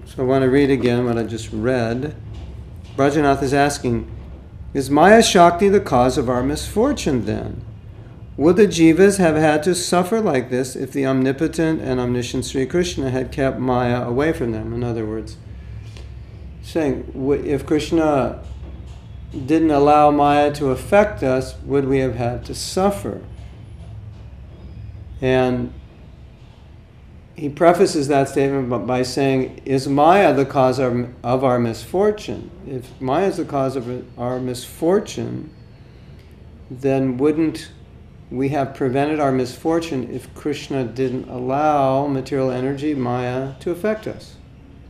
So I want to read again what I just read. Brajanath is asking, is Maya Shakti the cause of our misfortune then? Would the jivas have had to suffer like this if the omnipotent and omniscient Sri Krishna had kept Maya away from them? In other words, saying, if Krishna didn't allow Maya to affect us, would we have had to suffer? And he prefaces that statement by saying, is Maya the cause of our misfortune? If Maya is the cause of our misfortune, then wouldn't we have prevented our misfortune if Krishna didn't allow material energy, Maya, to affect us?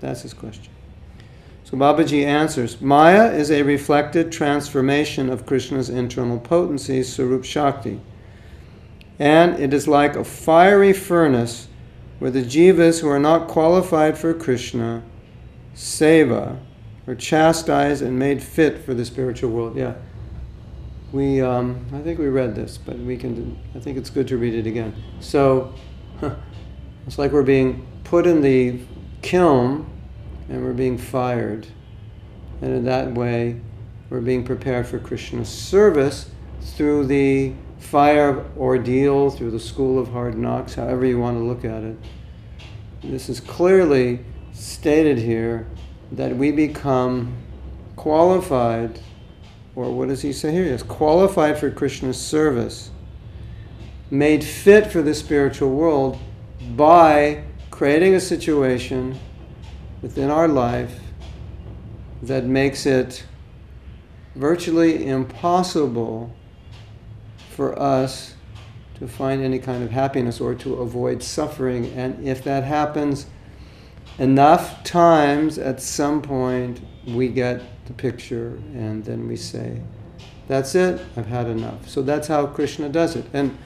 That's his question. So Babaji answers, Maya is a reflected transformation of Krishna's internal potency, Sarup Shakti. And it is like a fiery furnace where the jivas who are not qualified for Krishna, seva, are chastised and made fit for the spiritual world. Yeah. I think we read this, but I think it's good to read it again. So, it's like we're being put in the kiln and we're being fired. And in that way, we're being prepared for Krishna's service through the fire ordeal, through the school of hard knocks, however you want to look at it. This is clearly stated here that we become qualified, or what does he say here? Yes, qualified for Krishna's service, made fit for the spiritual world by creating a situation within our life that makes it virtually impossible for us to find any kind of happiness or to avoid suffering. And if that happens enough times, at some point we get the picture and then we say, that's it, I've had enough. So that's how Krishna does it. And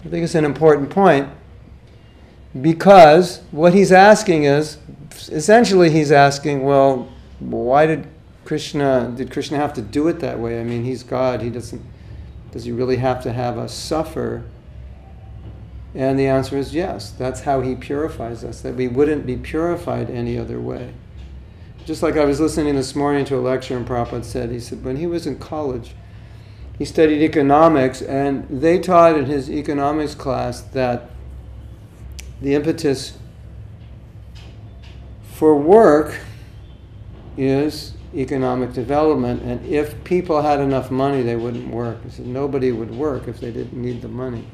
I think it's an important point, because what he's asking is, essentially he's asking, well, why did Krishna have to do it that way? I mean, he's God, does he really have to have us suffer? And the answer is yes, that's how he purifies us, that we wouldn't be purified any other way. Just like I was listening this morning to a lecture and Prabhupada he said when he was in college, he studied economics, and they taught in his economics class that the impetus for work is economic development, and if people had enough money, they wouldn't work. He said nobody would work if they didn't need the money.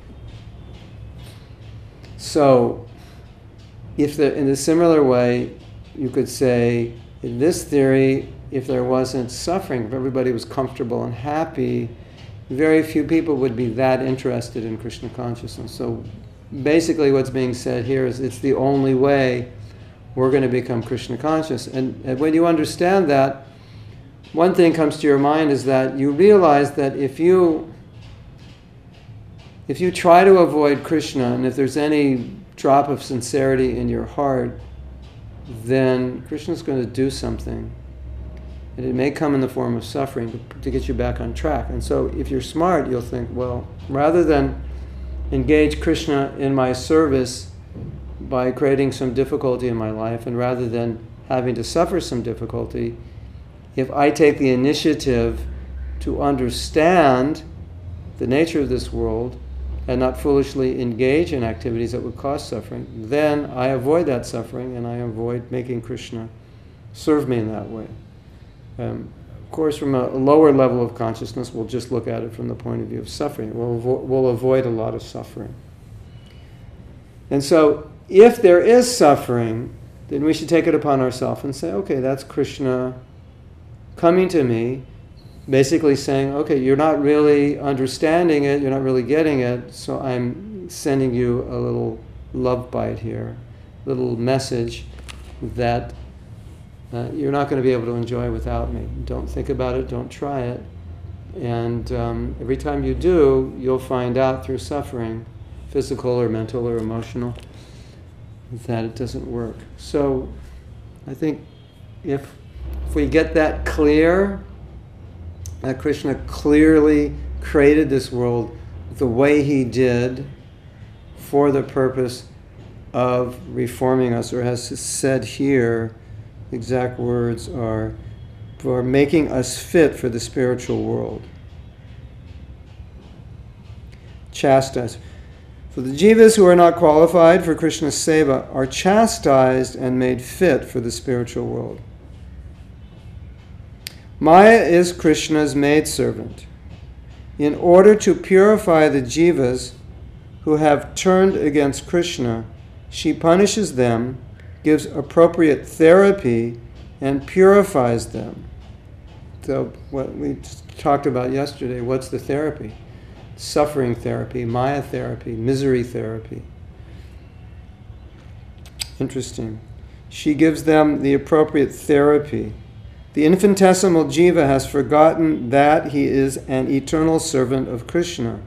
So, in a similar way, you could say, in this theory, if there wasn't suffering, if everybody was comfortable and happy, very few people would be that interested in Krishna consciousness. So basically what's being said here is it's the only way we're going to become Krishna conscious. And when you understand that, one thing comes to your mind is that you realize that if you try to avoid Krishna, and if there's any drop of sincerity in your heart, then Krishna's going to do something. And it may come in the form of suffering to get you back on track. And so if you're smart, you'll think, well, rather than engage Krishna in my service by creating some difficulty in my life, and rather than having to suffer some difficulty, if I take the initiative to understand the nature of this world and not foolishly engage in activities that would cause suffering, then I avoid that suffering and I avoid making Krishna serve me in that way. Of course, from a lower level of consciousness, we'll just look at it from the point of view of suffering. We'll avoid a lot of suffering. And so, if there is suffering, then we should take it upon ourselves and say, okay, that's Krishna coming to me, basically saying, okay, you're not really understanding it, you're not really getting it, so I'm sending you a little love bite here, a little message that you're not going to be able to enjoy without me. Don't think about it, don't try it. And every time you do, you'll find out through suffering, physical or mental or emotional, that it doesn't work. So I think if we get that clear, that Krishna clearly created this world the way he did for the purpose of reforming us, or as is said here, The exact words are, for making us fit for the spiritual world. Chastised. For the jivas who are not qualified for Krishna's seva are chastised and made fit for the spiritual world. Maya is Krishna's maidservant. In order to purify the jivas who have turned against Krishna, she punishes them, gives appropriate therapy, and purifies them. So what we talked about yesterday, what's the therapy? Suffering therapy, Maya therapy, misery therapy. Interesting. She gives them the appropriate therapy. The infinitesimal jiva has forgotten that he is an eternal servant of Krishna.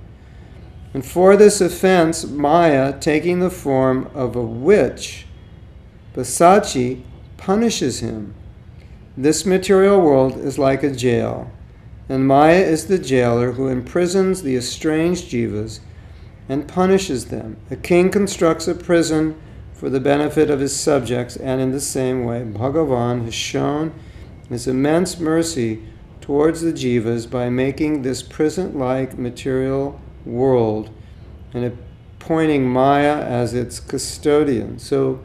And for this offense, Maya, taking the form of a witch, Basachi, punishes him. This material world is like a jail, and Maya is the jailer who imprisons the estranged jivas and punishes them. A king constructs a prison for the benefit of his subjects, and in the same way, Bhagavan has shown his immense mercy towards the jivas by making this prison-like material world and appointing Maya as its custodian. So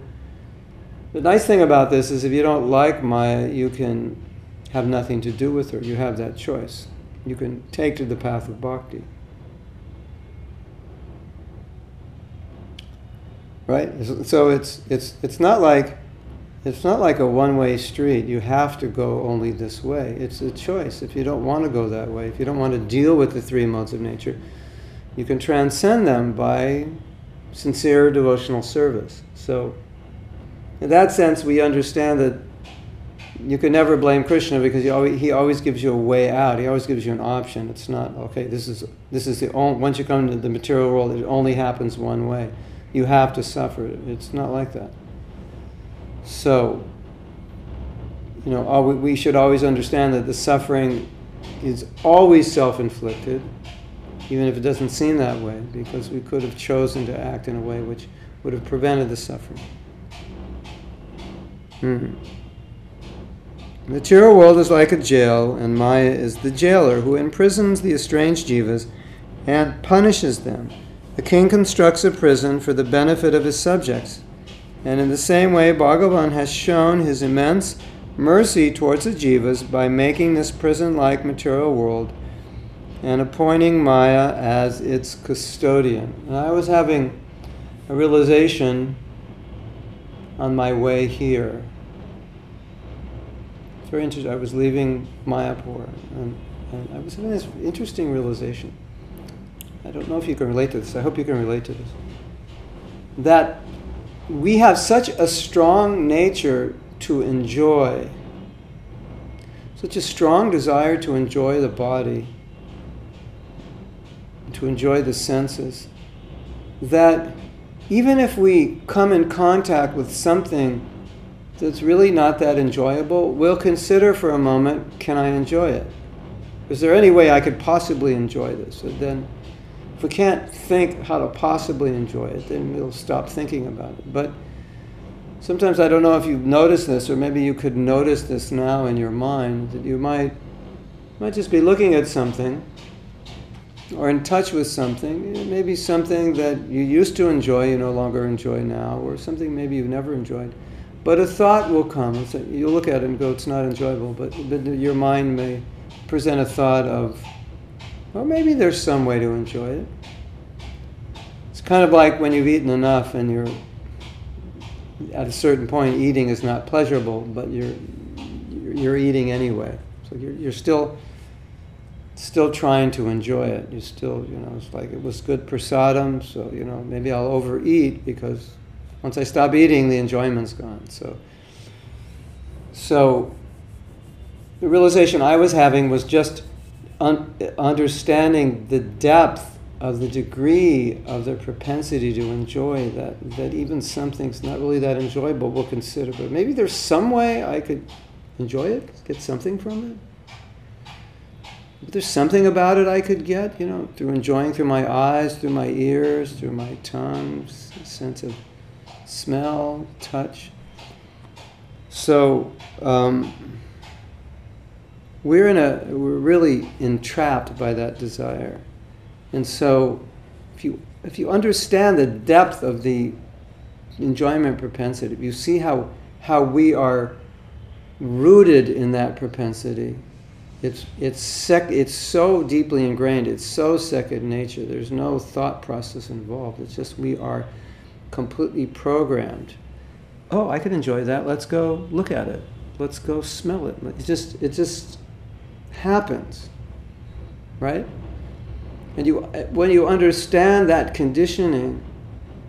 the nice thing about this is if you don't like Maya, you can have nothing to do with her. You have that choice. You can take to the path of bhakti. Right? So it's not like a one-way street. You have to go only this way. It's a choice. If you don't want to go that way, if you don't want to deal with the three modes of nature, you can transcend them by sincere devotional service. So in that sense, we understand that you can never blame Krishna because he always gives you a way out. He always gives you an option. It's not, okay, this is the only, once you come into the material world, it only happens one way. You have to suffer. It's not like that. So, we should always understand that the suffering is always self-inflicted, even if it doesn't seem that way, because we could have chosen to act in a way which would have prevented the suffering. The material world is like a jail, and Maya is the jailer who imprisons the estranged jivas and punishes them. The king constructs a prison for the benefit of his subjects. And in the same way, Bhagavan has shown his immense mercy towards the jivas by making this prison-like material world and appointing Maya as its custodian. And I was having a realization on my way here. It's very interesting. I was leaving Mayapur, and I was having this interesting realization. I don't know if you can relate to this. I hope you can relate to this. That we have such a strong nature to enjoy, such a strong desire to enjoy the body, to enjoy the senses, that even if we come in contact with something that's really not that enjoyable, we'll consider for a moment, can I enjoy it? Is there any way I could possibly enjoy this? And then if we can't think how to possibly enjoy it, then we'll stop thinking about it. But sometimes, I don't know if you've noticed this, or maybe you could notice this now in your mind, that you might just be looking at something or in touch with something, maybe something that you used to enjoy, you no longer enjoy now, or something maybe you've never enjoyed. But a thought will come. You'll look at it and go, it's not enjoyable, but your mind may present a thought of, well, maybe there's some way to enjoy it. It's kind of like when you've eaten enough and you're, at a certain point, eating is not pleasurable, but you're eating anyway. So you're still trying to enjoy it. You're still, it's like it was good prasadam, so, maybe I'll overeat because once I stop eating, the enjoyment's gone. So the realization I was having was just understanding the depth of the degree of their propensity to enjoy that even something's not really that enjoyable we'll consider, but maybe there's some way I could enjoy it, get something from it. But there's something about it I could get, through enjoying through my eyes, through my ears, through my tongue, sense of smell, touch. So we're really entrapped by that desire. And so if you understand the depth of the enjoyment propensity, if you see how we are rooted in that propensity, it's so deeply ingrained, it's so second nature, there's no thought process involved, it's just we are completely programmed. Oh, I could enjoy that, let's go look at it, let's go smell it. It just happens, right? And when you understand that conditioning,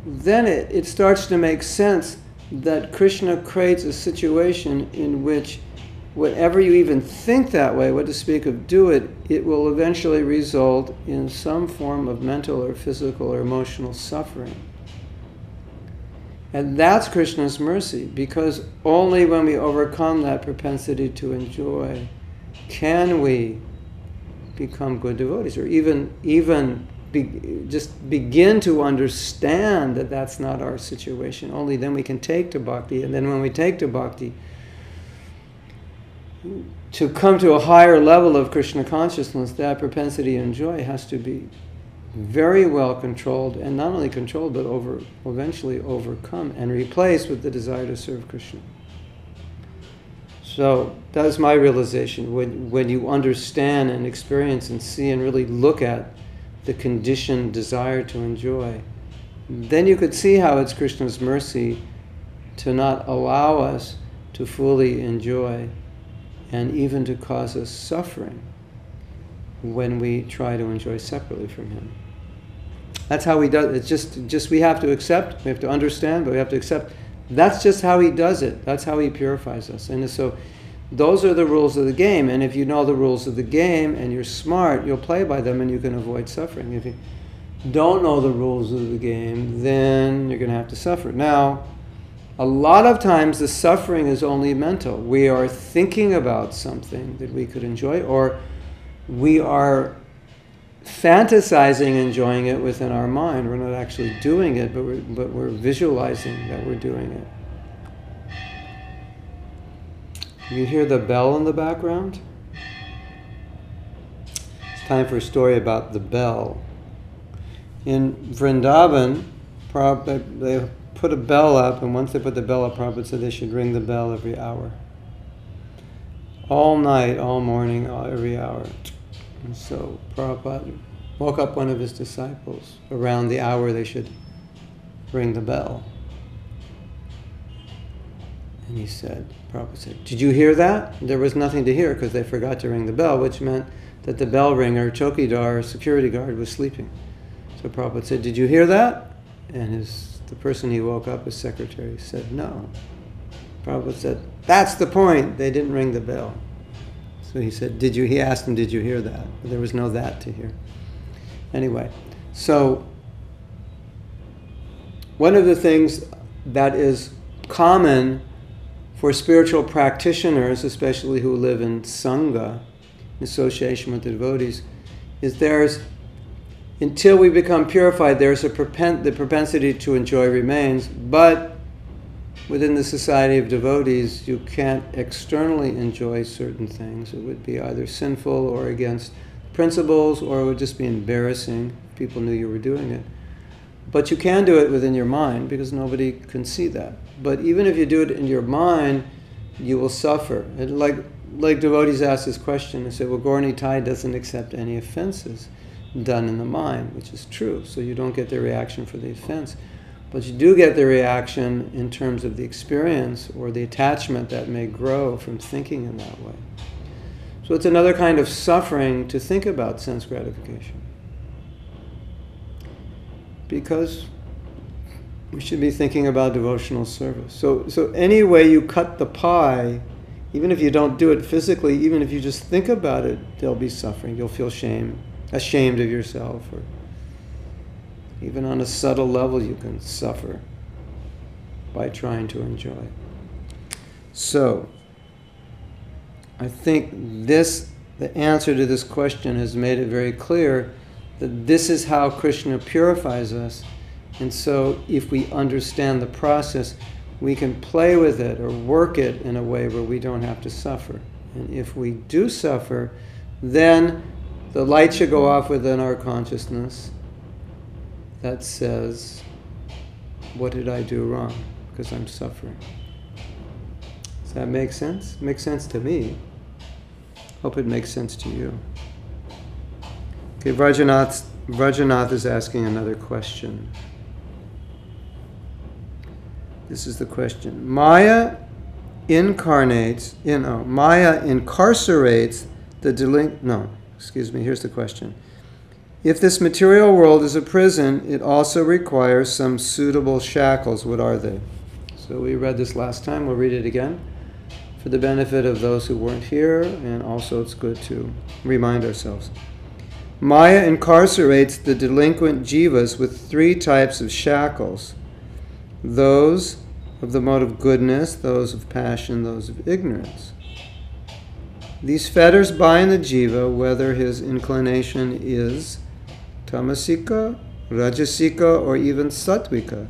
then it starts to make sense that Krishna creates a situation in which whatever you even think that way, what to speak of do it, it will eventually result in some form of mental or physical or emotional suffering. And that's Krishna's mercy, because only when we overcome that propensity to enjoy can we become good devotees, or just begin to understand that that's not our situation. Only then we can take to bhakti, and then when we take to bhakti, to come to a higher level of Krishna consciousness, that propensity to enjoy has to be very well controlled, and not only controlled, but eventually overcome and replaced with the desire to serve Krishna. So that's my realization. When you understand and experience and see and really look at the conditioned desire to enjoy, then you could see how it's Krishna's mercy to not allow us to fully enjoy and even to cause us suffering when we try to enjoy separately from Him. That's how He does it. It's just we have to accept, we have to understand, but we have to accept that's just how He does it. That's how He purifies us. And so those are the rules of the game. And if you know the rules of the game and you're smart, you'll play by them and you can avoid suffering. If you don't know the rules of the game, then you're going to have to suffer. Now, a lot of times the suffering is only mental. We are thinking about something that we could enjoy, or we are fantasizing enjoying it within our mind. We're not actually doing it, but we're visualizing that we're doing it. You hear the bell in the background? It's time for a story about the bell. In Vrindavan, they put a bell up, and once they put the bell up, Prabhupada said they should ring the bell every hour. All night, all morning, every hour. And so Prabhupada woke up one of his disciples. Around the hour they should ring the bell. And Prabhupada said, did you hear that? There was nothing to hear because they forgot to ring the bell, which meant that the bell ringer, chowkidar, security guard, was sleeping. So Prabhupada said, did you hear that? And the person he woke up, his secretary, said, no. Prabhupada said, that's the point. They didn't ring the bell. So he asked him, did you hear that? But there was no that to hear. Anyway, so one of the things that is common for spiritual practitioners, especially who live in Sangha, in association with the devotees, is until we become purified, there's the propensity to enjoy remains, but within the society of devotees, you can't externally enjoy certain things. It would be either sinful or against principles, or it would just be embarrassing if people knew you were doing it. But you can do it within your mind, because nobody can see that. But even if you do it in your mind, you will suffer. And like devotees asked this question, they said, well, Gaura Nitai doesn't accept any offenses done in the mind, which is true. So you don't get the reaction for the offense. But you do get the reaction in terms of the experience or the attachment that may grow from thinking in that way. So it's another kind of suffering to think about sense gratification. Because we should be thinking about devotional service. So any way you cut the pie, even if you don't do it physically, even if you just think about it, there'll be suffering. You'll feel ashamed of yourself, or even on a subtle level you can suffer by trying to enjoy. So, I think the answer to this question has made it very clear that this is how Krishna purifies us. And so if we understand the process, we can play with it or work it in a way where we don't have to suffer. And if we do suffer, then the light should go off within our consciousness that says, what did I do wrong? Because I'm suffering. Does that make sense? It makes sense to me. Hope it makes sense to you. Okay, Vrajanath is asking another question. This is the question. Maya incarcerates the here's the question. If this material world is a prison, it also requires some suitable shackles. What are they? So we read this last time. We'll read it again for the benefit of those who weren't here, and also it's good to remind ourselves. Maya incarcerates the delinquent jivas with 3 types of shackles. Those of the mode of goodness, those of passion, those of ignorance. These fetters bind the jiva whether his inclination is tamasika, rajasika, or even sattvika.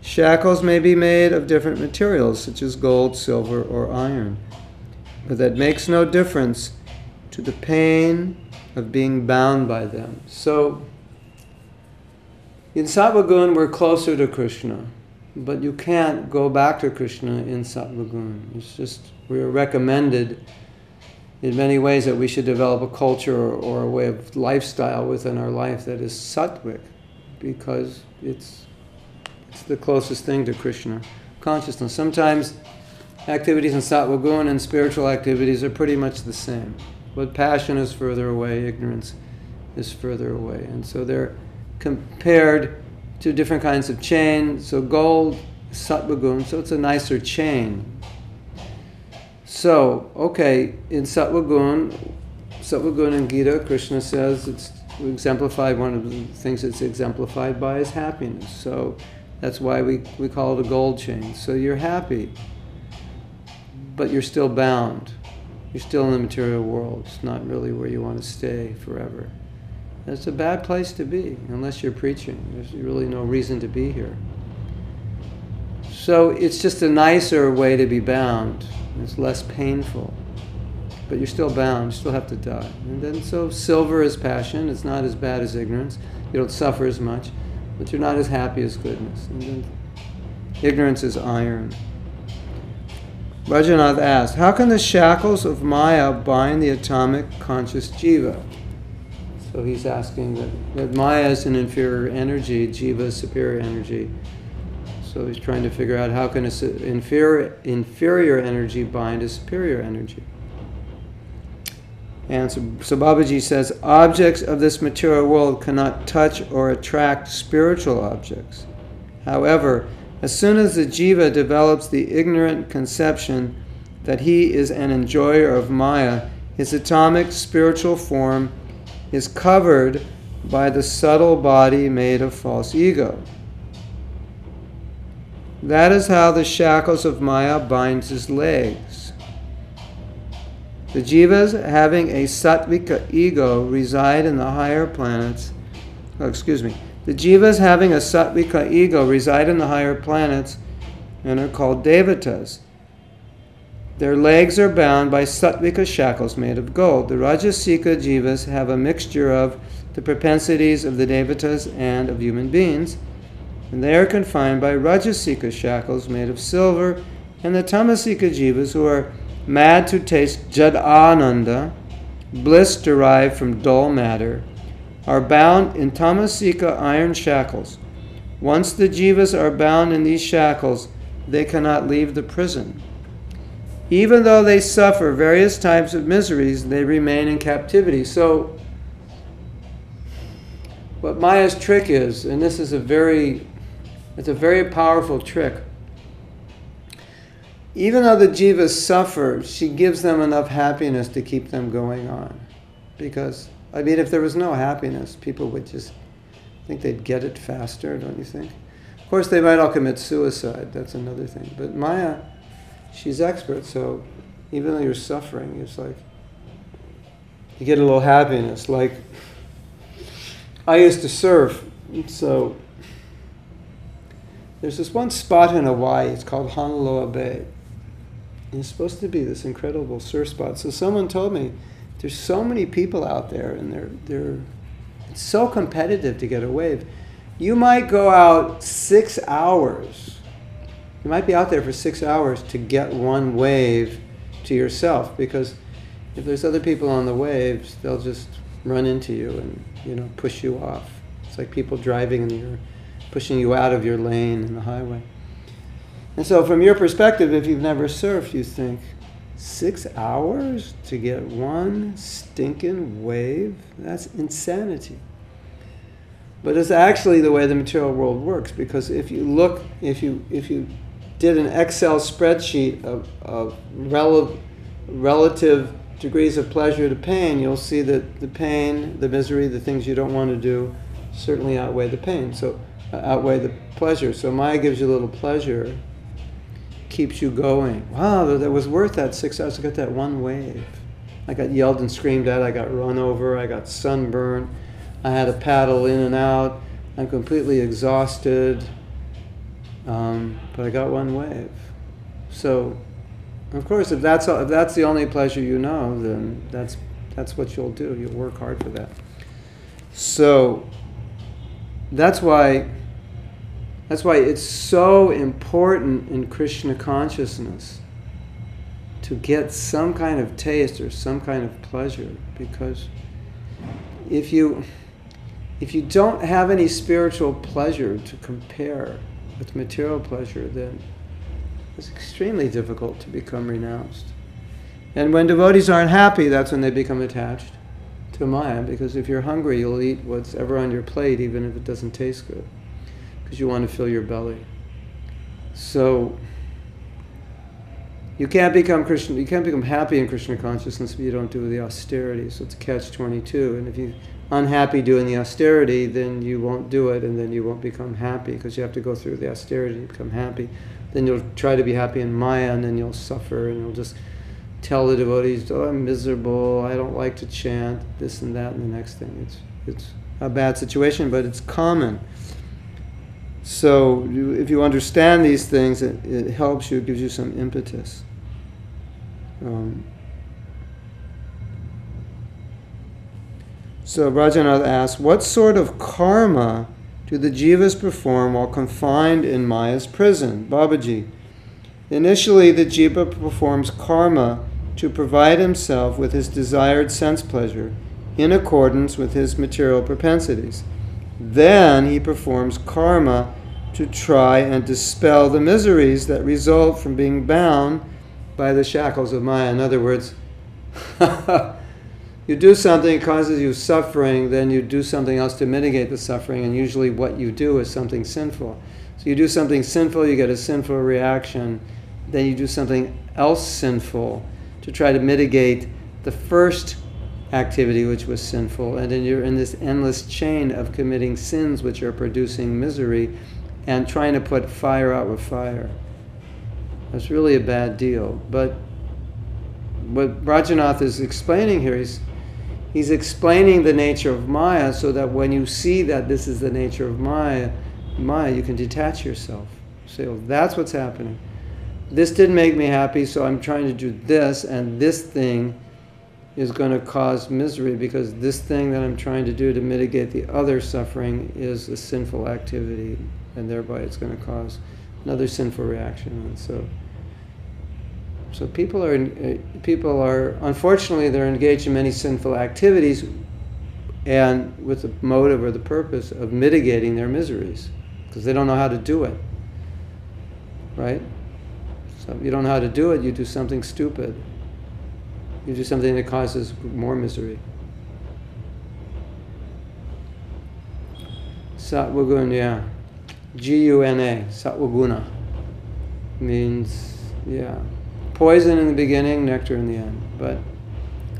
Shackles may be made of different materials, such as gold, silver, or iron, but that makes no difference to the pain of being bound by them. So, in Sattva Gun, we're closer to Krishna, but you can't go back to Krishna in Sattva Gun. It's just, we're recommended in many ways that we should develop a culture or a way of lifestyle within our life that is sattvic, because it's the closest thing to Krishna consciousness. Sometimes activities in Sattva Gun and spiritual activities are pretty much the same, but passion is further away, ignorance is further away, and so they're compared to different kinds of chain. So gold, Sattva Gun, so it's a nicer chain. So, okay, in Sattva Gun in Gita, Krishna says it's exemplified, one of the things it's exemplified by is happiness. So that's why we call it a gold chain. So you're happy, but you're still bound. You're still in the material world. It's not really where you want to stay forever. It's a bad place to be, unless you're preaching. There's really no reason to be here. So it's just a nicer way to be bound. It's less painful. But you're still bound, you still have to die. And then so silver is passion, it's not as bad as ignorance. You don't suffer as much, but you're not as happy as goodness. And then ignorance is iron. Rajanath asked, how can the shackles of Maya bind the atomic conscious jiva? So he's asking that Maya is an inferior energy, jiva is superior energy. So he's trying to figure out how can an inferior energy bind a superior energy. And so Babaji says, objects of this material world cannot touch or attract spiritual objects. However, as soon as the jiva develops the ignorant conception that he is an enjoyer of Maya, his atomic spiritual form is covered by the subtle body made of false ego. That is how the shackles of Maya binds his legs. The jivas having a sattvika ego reside in the higher planets. The jivas having a sattvika ego reside in the higher planets and are called devatas. Their legs are bound by sattvika shackles made of gold. The rajasika jivas have a mixture of the propensities of the devatas and of human beings, and they are confined by rajasika shackles made of silver, and the tamasika jivas, who are mad to taste jad ananda, bliss derived from dull matter, are bound in tamasika iron shackles. Once the jivas are bound in these shackles, they cannot leave the prison. Even though they suffer various types of miseries, they remain in captivity. So, what Maya's trick is, and this is it's a very powerful trick. Even though the jivas suffer, she gives them enough happiness to keep them going on. Because, if there was no happiness, people would just think they'd get it faster, don't you think? Of course, they might all commit suicide, that's another thing. But Maya, she's expert, so even though you're suffering, it's like, you get a little happiness. Like, I used to surf, so There's this one spot in Hawaii, it's called Honolulu Bay. And it's supposed to be this incredible surf spot. So someone told me, there's so many people out there, and it's so competitive to get a wave. You might go out 6 hours. You might be out there for 6 hours to get one wave to yourself, because if there's other people on the waves, they'll just run into you and push you off. It's like people driving and you're pushing you out of your lane in the highway. And so from your perspective, if you've never surfed, you think, 6 hours to get one stinking wave? That's insanity. But it's actually the way the material world works, because if you did an Excel spreadsheet of relative degrees of pleasure to pain, you'll see that the pain, the misery, the things you don't want to do certainly outweigh the pain, so outweigh the pleasure. So Maya gives you a little pleasure, keeps you going. Wow, that was worth that 6 hours to get that one wave. I got yelled and screamed at, I got run over, I got sunburned, I had to paddle in and out, I'm completely exhausted, but I got one wave. So, of course, if that's the only pleasure you know, then that's what you'll do. You'll work hard for that. So that's why it's so important in Krishna consciousness to get some kind of taste or some kind of pleasure, because if you don't have any spiritual pleasure to compare with material pleasure, then it's extremely difficult to become renounced. And when devotees aren't happy, that's when they become attached to Maya, because if you're hungry, you'll eat what's ever on your plate, even if it doesn't taste good, because you want to fill your belly. So you can't become happy in Krishna consciousness if you don't do the austerity. So it's a catch-22. And if you're unhappy doing the austerity, then you won't do it, and then you won't become happy, because you have to go through the austerity to become happy. Then you'll try to be happy in Maya, and then you'll suffer, and you'll just tell the devotees, oh, I'm miserable, I don't like to chant, this and that, and the next thing. It's a bad situation, but it's common. So if you understand these things, it helps you, it gives you some impetus. So Rajanath asks, what sort of karma do the jivas perform while confined in Maya's prison? Babaji, initially the jiva performs karma to provide himself with his desired sense pleasure in accordance with his material propensities. Then he performs karma to try and dispel the miseries that result from being bound by the shackles of Maya. In other words, you do something that causes you suffering, then you do something else to mitigate the suffering, and usually what you do is something sinful. So you do something sinful, you get a sinful reaction, then you do something else sinful to try to mitigate the first activity which was sinful, and then you're in this endless chain of committing sins which are producing misery and trying to put fire out with fire. That's really a bad deal. But what Rajanath is explaining here is he's explaining the nature of Maya, so that when you see that this is the nature of Maya, you can detach yourself. Say, oh, that's what's happening. This didn't make me happy, so I'm trying to do this, and this thing is going to cause misery, because this thing that I'm trying to do to mitigate the other suffering is a sinful activity, and thereby it's going to cause another sinful reaction. And so people are unfortunately, they're engaged in many sinful activities, and with the motive or the purpose of mitigating their miseries, because they don't know how to do it, right? So if you don't know how to do it, you do something stupid. You do something that causes more misery. Sattva-guna, G-U-N-A, sattva-guna, means, poison in the beginning, nectar in the end. But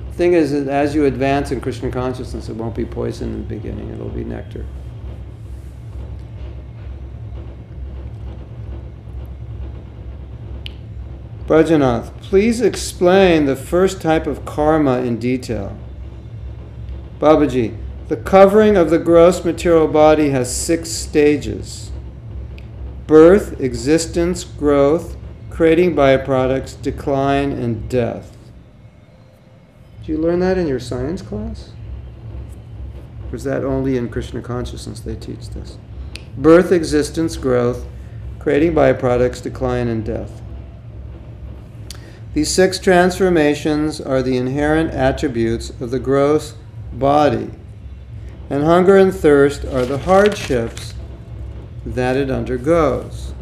the thing is that as you advance in Krishna consciousness, it won't be poison in the beginning, it'll be nectar. Brajanath, please explain the first type of karma in detail. Babaji, the covering of the gross material body has 6 stages. birth, existence, growth, creating byproducts, decline, and death. Did you learn that in your science class? Or is that only in Krishna consciousness they teach this? Birth, existence, growth, creating byproducts, decline, and death. These 6 transformations are the inherent attributes of the gross body, and hunger and thirst are the hardships that it undergoes.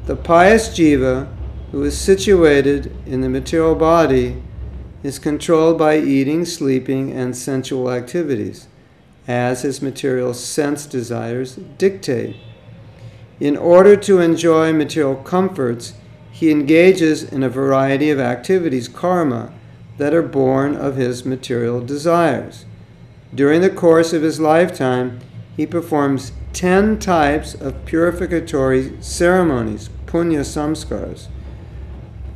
The pious jiva, who is situated in the material body, is controlled by eating, sleeping, and sensual activities, as his material sense desires dictate. In order to enjoy material comforts, he engages in a variety of activities, karma, that are born of his material desires. During the course of his lifetime, he performs 10 types of purificatory ceremonies, punya samskars,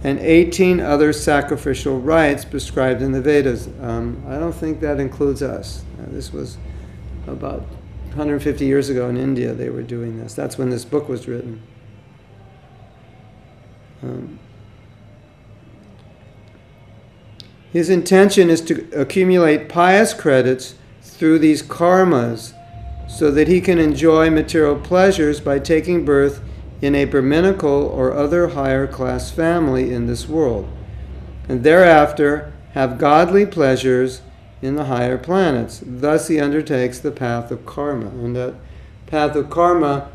and 18 other sacrificial rites prescribed in the Vedas. I don't think that includes us. This was about 150 years ago in India they were doing this. That's when this book was written. His intention is to accumulate pious credits through these karmas so that he can enjoy material pleasures by taking birth in a Brahminical or other higher class family in this world, and thereafter have godly pleasures in the higher planets. Thus he undertakes the path of karma. And that path of karma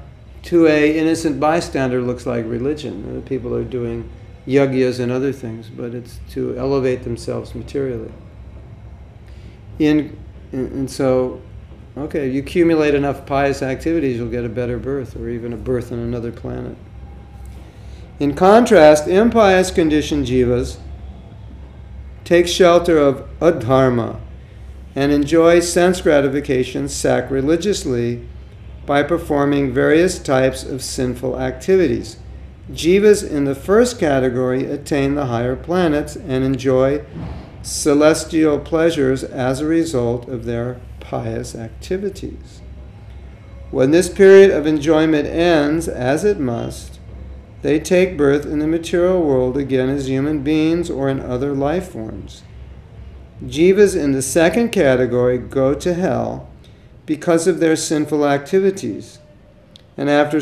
to an innocent bystander looks like religion. People are doing yagyas and other things, but it's to elevate themselves materially. And so, okay, you accumulate enough pious activities, you'll get a better birth, or even a birth on another planet. In contrast, impious conditioned jivas take shelter of adharma and enjoy sense gratification sacrilegiously by performing various types of sinful activities. Jivas in the first category attain the higher planets and enjoy celestial pleasures as a result of their pious activities. When this period of enjoyment ends, as it must, they take birth in the material world again as human beings or in other life forms. Jivas in the second category go to hell because of their sinful activities, and after